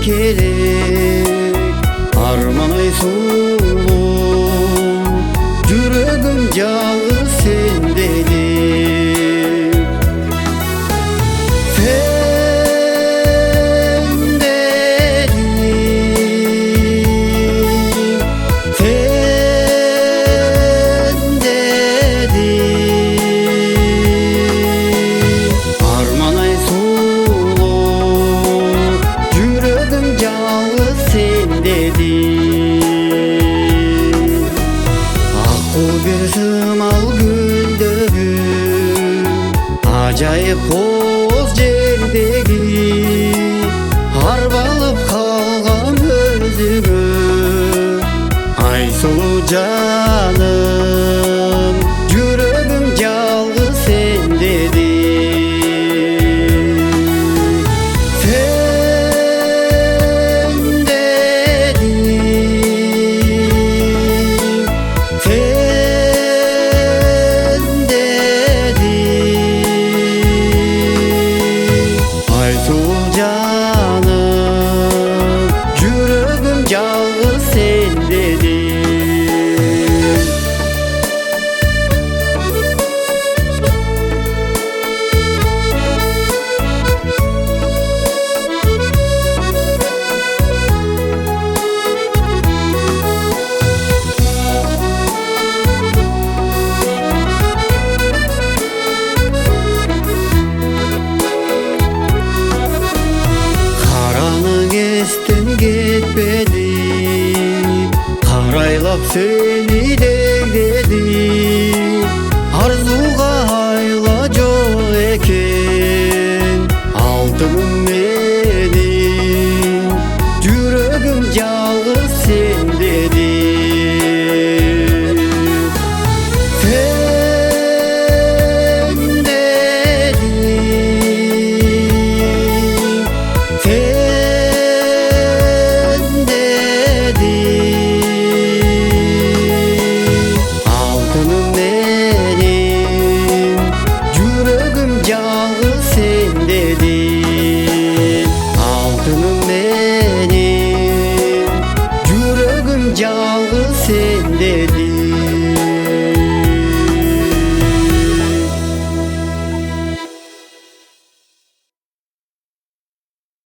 керек арман сұлум, жүрегім жалғыз сенделік. Сымал гүлдөгү ажайып боз жердеги арбалып калган өзүңө ай сұлу жаным, жүрөгүм жалгыз сендеди. Жалғыз сендеди. Караның эстен кетпеди, қарайлап сені дегдеді, арзуға айла жоқ екен алтыным менің, жүрегім жалғыз сендеди. Алтыным менің, жүрегім жалғыз